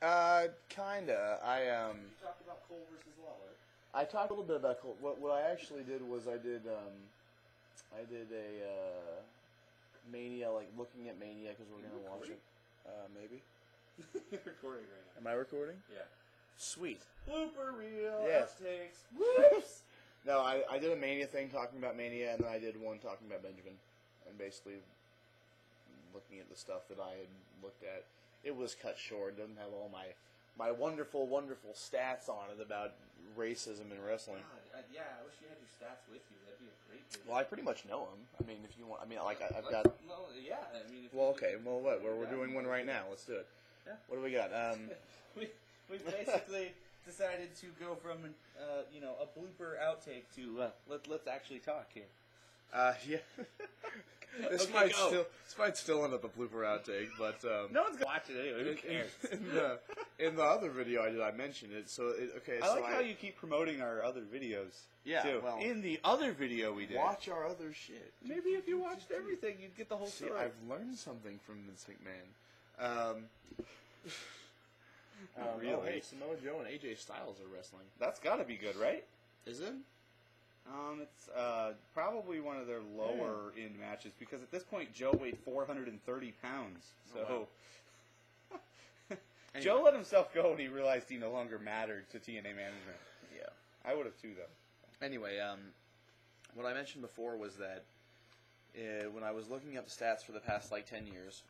Kinda. You talked about Cole versus Lawler. I talked a little bit about Cole. What I actually did was I did a Mania, like looking at Mania because we're gonna watch it. Maybe. You're recording right now. Am I recording? Yeah. Sweet. Blooper reel. Yes. Outtakes. Whoops. No, I did a Mania thing talking about Mania, and then I did one talking about Benjamin, and basically looking at the stuff that I had looked at. It was cut short. It doesn't have all my wonderful, wonderful stats on it about racism in wrestling. God, yeah, I wish you had your stats with you. That'd be a great video. Well, I pretty much know them. I mean, if you want, I've got. Well, yeah, I mean. Well, okay. Well, what? We're doing one right now. Let's do it. Yeah. What do we got? We basically decided to go from a blooper outtake to let's actually talk here. Yeah. This might still end up a blooper outtake, but no one's gonna watch it anyway. Who cares? In the other video I mentioned it. So I like how you keep promoting our other videos. Yeah. Too. Well, in the other video we did. Watch our other shit. Maybe if you watched everything, you'd get the whole story. I've learned something from Vince McMahon. Really? Oh, hey, Samoa Joe and AJ Styles are wrestling. That's got to be good, right? Is it? It's probably one of their lower end matches because at this point Joe weighed 430 pounds. So Oh, wow. Anyway. Joe let himself go when he realized he no longer mattered to TNA management. Yeah. I would have too, though. Anyway, what I mentioned before was that when I was looking up the stats for the past 10 years,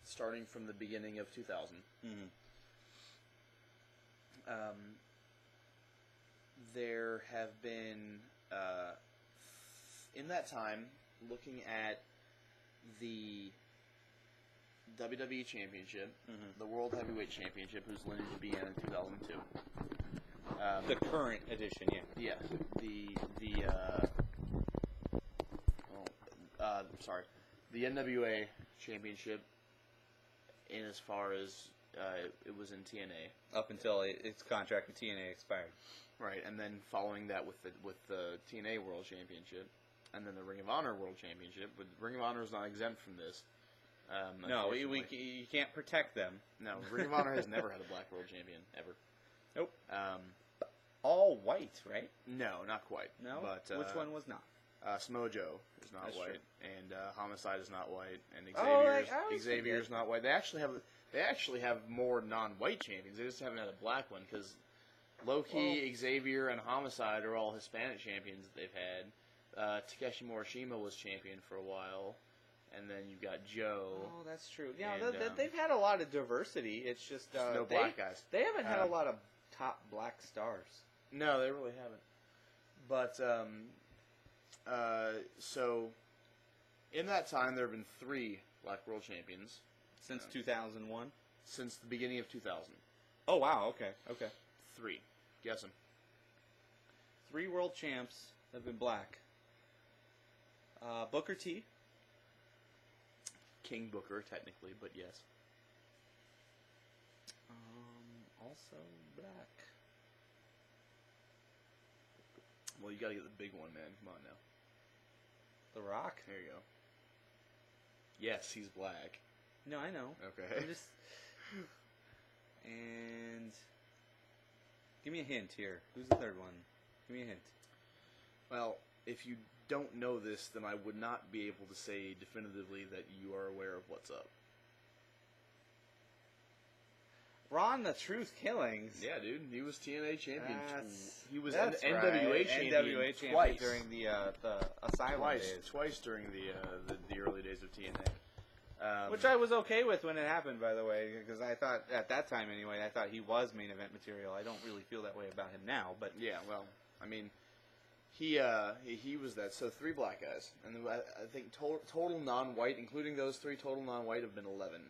starting from the beginning of 2000, there have been, in that time, looking at the WWE Championship, the World Heavyweight Championship, whose lineage began in 2002. The current edition, yeah. Yeah, the NWA Championship, in as far as it was in TNA, Up until its contract with TNA expired. right, and then following that with the TNA World Championship, and then the Ring of Honor World Championship. But Ring of Honor is not exempt from this. No, you can't protect them. No, Ring of Honor has never had a black world champion ever. Nope. All white, right? No, not quite. No. But which one was not? Samoa Joe is not That's white, true. and Homicide is not white, and I Xavier's not white. They actually have more non-white champions. They just haven't had a black one because Low-Key, Xavier, and Homicide are all Hispanic champions that they've had. Takeshi Morishima was champion for a while, and then you've got Joe. Oh, that's true. Yeah, and, they've had a lot of diversity. It's just no black guys. They haven't had a lot of top black stars. No, they really haven't. But so in that time, there have been 3 black world champions Since 2001? since the beginning of 2000. Oh, wow, okay. 3. Guess them. 3 world champs have been black. Booker T. King Booker, technically, but yes. Also black. Well, you gotta get the big one, man. Come on now. The Rock? There you go. Yes, he's black. No, I know. Okay. I'm just... And... Give me a hint here. Who's the third one? Give me a hint. Well, if you don't know this, then I would not be able to say definitively that you are aware of what's up. Ron the Truth Killings. Yeah, dude. He was TNA champion. He was That's NWA right. champion NWA champion twice. during the Asylum days. Twice during the early days of TNA. Which I was okay with when it happened, by the way, because I thought, at that time anyway, I thought he was main event material. I don't really feel that way about him now, but... Yeah, well, I mean, he was that. So 3 black guys. And I think total non-white, including those 3, total non-white have been 11.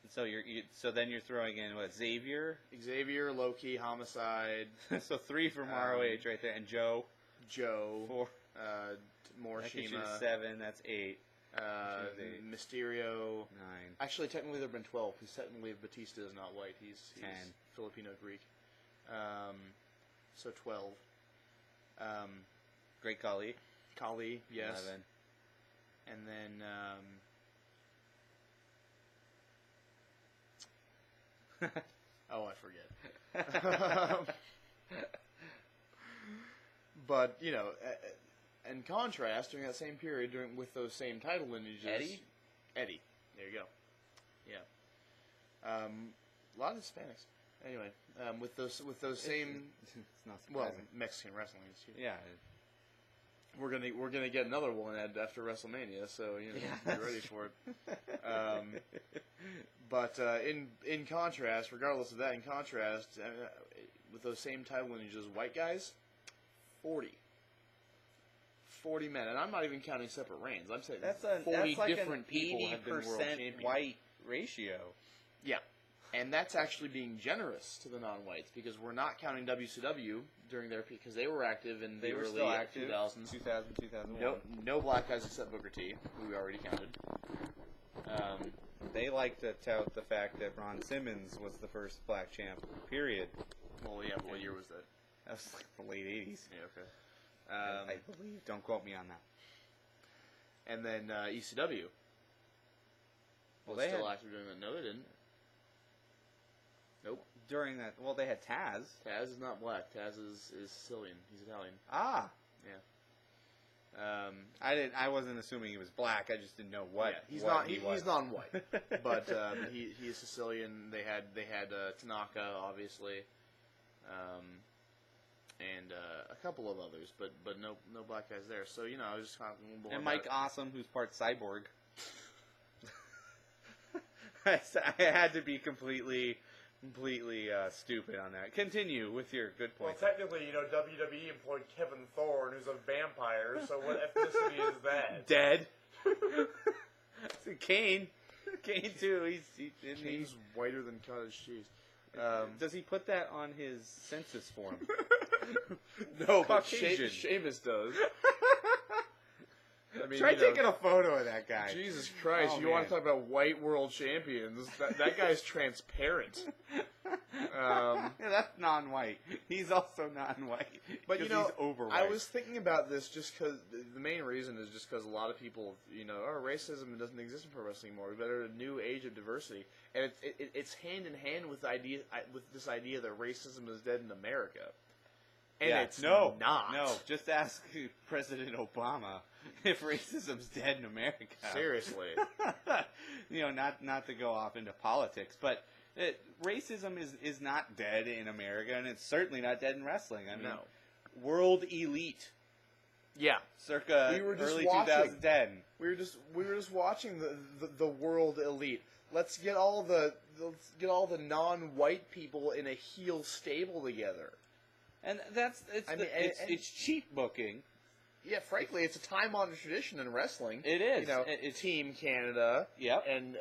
So then you're throwing in, what, Xavier? Xavier, Low-Key, Homicide. So 3 from ROH right there. And Joe? 4. Morishima. That gets you to 7. That's 8. Mysterio. 9. Actually, technically there have been 12, because technically Batista is not white. He's 10. Filipino-Greek. So 12. Great Khali. Khali, yes. 11. And then Oh, I forget. But, you know, in contrast, during that same period, with those same title lineages... Eddie. There you go. Yeah. A lot of Hispanics. Anyway, with those same... It's not surprising. Well, Mexican wrestling is huge. Yeah. We're gonna get another one after WrestleMania, so you know, be ready for it. But in contrast, regardless of that, with those same title lineages, white guys, 40 men, and I'm not even counting separate reigns. I'm saying That's 40 like different people have been world champions. white ratio. Yeah. And that's actually being generous to the non-whites, because we're not counting WCW during their peak, because they were active in the early 2000s. 2001. No black guys except Booker T, who we already counted. They like to tout the fact that Ron Simmons was the first black champ, period. Well, yeah, what year was that? That was like the late 80s. Yeah, okay. I believe. Don't quote me on that. And then ECW. Well, Was still active during that. No, they didn't. Nope. During that, well, they had Taz. Taz is not black. Taz is Sicilian. He's Italian. Ah. Yeah. I wasn't assuming he was black. I just didn't know what. Yeah, he was. He's non-white, but he is Sicilian. They had Tanaka, obviously, and a couple of others, but no black guys there. So you know, I was just talking a little more. And Mike Awesome, who's part cyborg. I had to be completely stupid on that. Continue with your good point. Well, technically, you know, WWE employed Kevin Thorne, who's a vampire, so what ethnicity is that? Dead. Kane too. He's whiter than cottage cheese. Does he put that on his census form? No, but Caucasian. Sheamus does. I mean, Try taking a photo of that guy. Jesus Christ, Oh, you want to talk about white world champions? That guy's transparent. Yeah, that's non-white. He's also non-white. But you know, he's overweight. I was thinking about this just because the main reason is just because a lot of people, you know, racism doesn't exist in pro wrestling anymore. We've entered a new age of diversity, and it's hand in hand with this idea that racism is dead in America. And it's not. No, just ask President Obama if racism's dead in America. Seriously. You know, not to go off into politics, but racism is not dead in America, and it's certainly not dead in wrestling. I mean, World Elite. Yeah. Circa early 2010. We were just watching the World Elite. Let's get all the non-white people in a heel stable together. And it's cheap booking. Yeah, frankly, it's a time-honored tradition in wrestling. It is. You know, it's Team Canada. Yep. And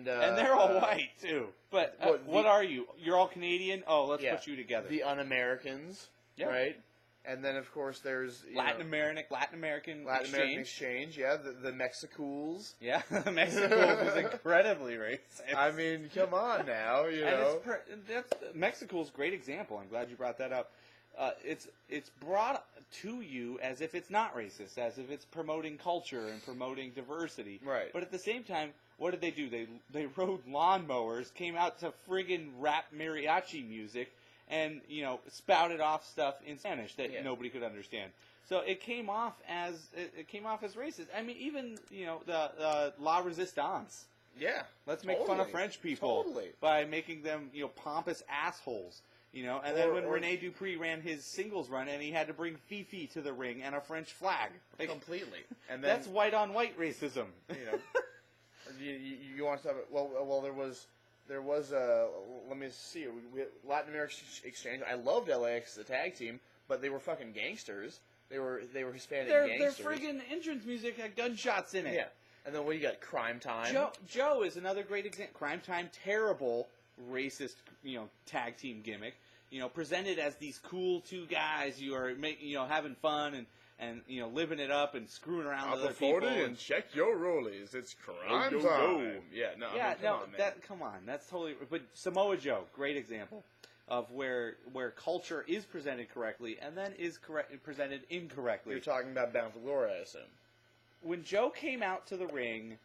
they're all white too. But what are you? You're all Canadian. Oh, let's put you together. The Un-Americans, right? And then of course there's Latin American exchange. Yeah, the Mexicools. Yeah, Mexicools is incredibly racist. I mean, come on now, you know. Mexicool's a great example. I'm glad you brought that up. It's brought to you as if it's not racist, as if it's promoting culture and promoting diversity. Right. But at the same time, what did they do? They rode lawnmowers, came out to friggin' rap mariachi music, and spouted off stuff in Spanish that nobody could understand. So it came off as racist. I mean, even the La Resistance. Yeah. Let's make fun of French people by making them pompous assholes. And then when Rene Dupree ran his singles run, and he had to bring Fifi to the ring and a French flag, completely, and then, that's white on white racism. You want to talk about? Well, there was let me see, Latin American exchange. I loved LAX as a tag team, but they were fucking gangsters. They were Hispanic gangsters. Their friggin' entrance music had gunshots in it. Yeah, and then what you got? Crime Time. Joe is another great example. Crime Time, terrible racist tag team gimmick. Presented as these cool two guys you are having fun and living it up and screwing around with other people. And check your rollies. It's crime time. Yeah, no. Come on, that's totally. But Samoa Joe, great example of where culture is presented correctly and then is presented incorrectly. You're talking about Bound for Glory, I assume. When Joe came out to the ring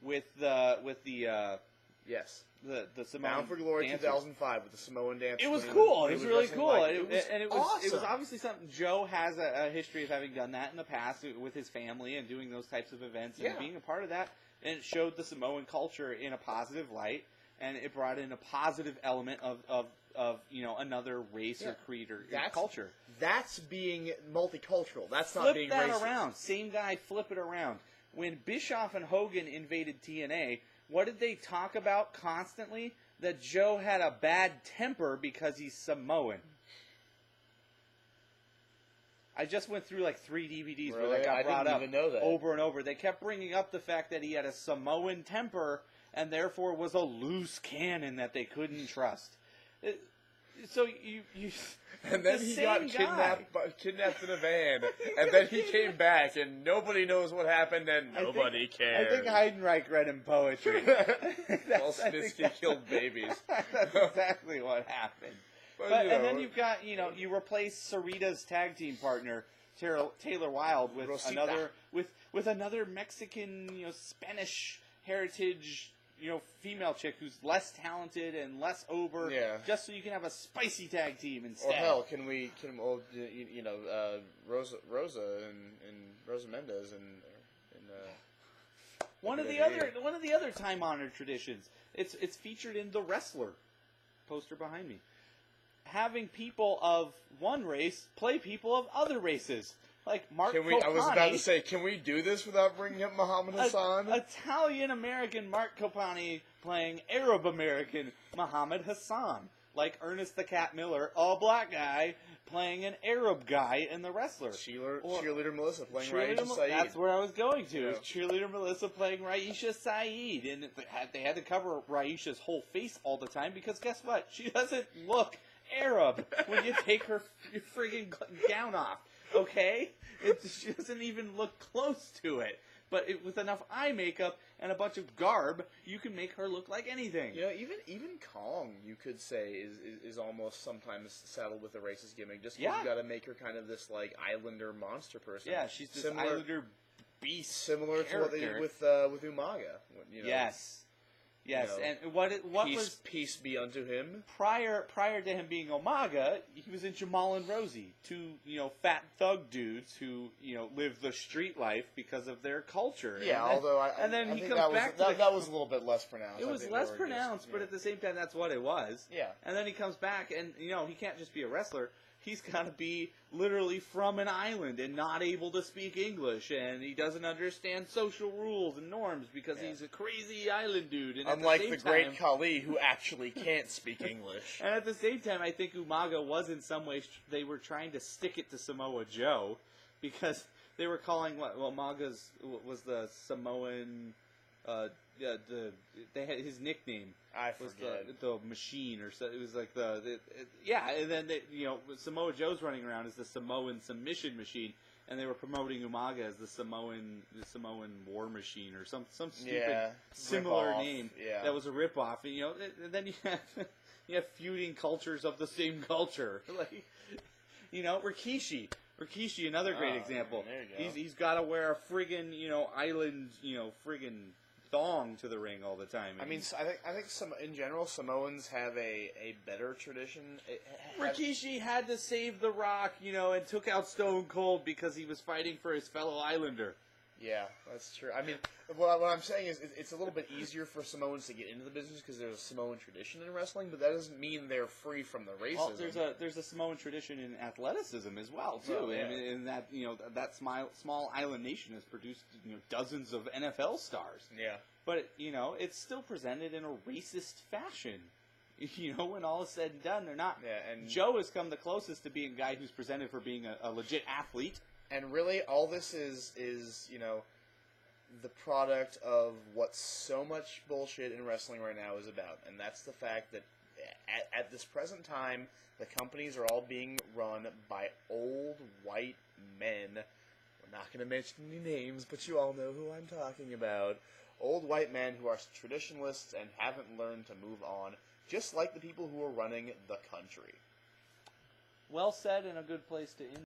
with the Yes. The Samoan Bound for Glory dancers. 2005 with the Samoan dance. It was cool. It was really wrestling cool. like- And it was awesome. obviously something. Joe has a history of having done that in the past with his family and doing those types of events and Yeah. being a part of that. And it showed the Samoan culture in a positive light, and it brought in a positive element of another race or creed or culture. That's being multicultural. That's not Flip being that racist. around. Same guy, flip it around. When Bischoff and Hogan invaded TNA, what did they talk about constantly? That Joe had a bad temper because he's Samoan. I just went through like 3 DVDs where Really? that got I brought didn't up even know that. over and over. They kept bringing up the fact that he had a Samoan temper and therefore was a loose cannon that they couldn't trust. So you And then the he same got guy. kidnapped in a van, and then he came back, and nobody knows what happened, and nobody cares. I think Heidenreich read him poetry. Paul Snitsky killed babies. That's exactly what happened. But and then you've got you replace Sarita's tag team partner Taylor Wilde with Rosita. another Mexican Spanish heritage female chick who's less talented and less over. Yeah. Just so you can have a spicy tag team instead. Or hell, Rosa and Rosa Mendez and one of the other time honored traditions. It's featured in The Wrestler poster behind me. Having people of one race play people of other races. Like Mark Copani. I was about to say, can we do this without bringing up Muhammad Hassan? Italian-American Mark Copani playing Arab-American Muhammad Hassan. Like Ernest the Cat Miller, a black guy, playing an Arab guy in The Wrestler. Cheerleader Melissa playing Raisha Saeed. That's where I was going to. Yeah. Cheerleader Melissa playing Raisha Saeed. And they had to cover Raisha's whole face all the time because guess what? She doesn't look Arab when you take her friggin' gown off. Okay? She doesn't even look close to it. But with enough eye makeup and a bunch of garb, you can make her look like anything. Even Kong, you could say, is almost sometimes saddled with a racist gimmick. Just because you got to make her kind of this like Islander monster person. Yeah, she's this Islander beast. Similar character. to what they did with Umaga. Yes, and what was peace be unto him. Prior to him being Umaga, he was in Jamal and Rosie, two fat thug dudes who live the street life because of their culture. Yeah, and then he comes back. That was a little bit less pronounced. It was less pronounced, but at the same time, that's what it was. Yeah. And then he comes back, and he can't just be a wrestler. He's got to be literally from an island and not able to speak English, and he doesn't understand social rules and norms because he's a crazy island dude. And unlike the great Khali, who actually can't speak English. And at the same time, I think Umaga was in some ways they were trying to stick it to Samoa Joe because they were calling Umaga's was the Samoan. They had his nickname. I was forget. the machine or so. It was like and then Samoa Joe's running around as the Samoan submission machine, and they were promoting Umaga as the Samoan war machine or some stupid similar name that was a ripoff. And then you have feuding cultures of the same culture, like Rikishi, another great example. There you go. He's got to wear a friggin' island friggin' thong to the ring all the time. I mean, I think in general Samoans have a better tradition. Rikishi had to save The Rock, and took out Stone Cold because he was fighting for his fellow Islander. Yeah, that's true. I mean, what I'm saying is it's a little bit easier for Samoans to get into the business because there's a Samoan tradition in wrestling, but that doesn't mean they're free from the racism. Well, there's a Samoan tradition in athleticism as well too. Oh, yeah. In that that small island nation has produced dozens of NFL stars. Yeah, but it's still presented in a racist fashion. When all is said and done, they're not. Yeah, and Joe has come the closest to being a guy who's presented for being a legit athlete. And really, all this is the product of what so much bullshit in wrestling right now is about, and that's the fact that at this present time, the companies are all being run by old white men. We're not going to mention any names, but you all know who I'm talking about. Old white men who are traditionalists and haven't learned to move on, just like the people who are running the country. Well said, and a good place to end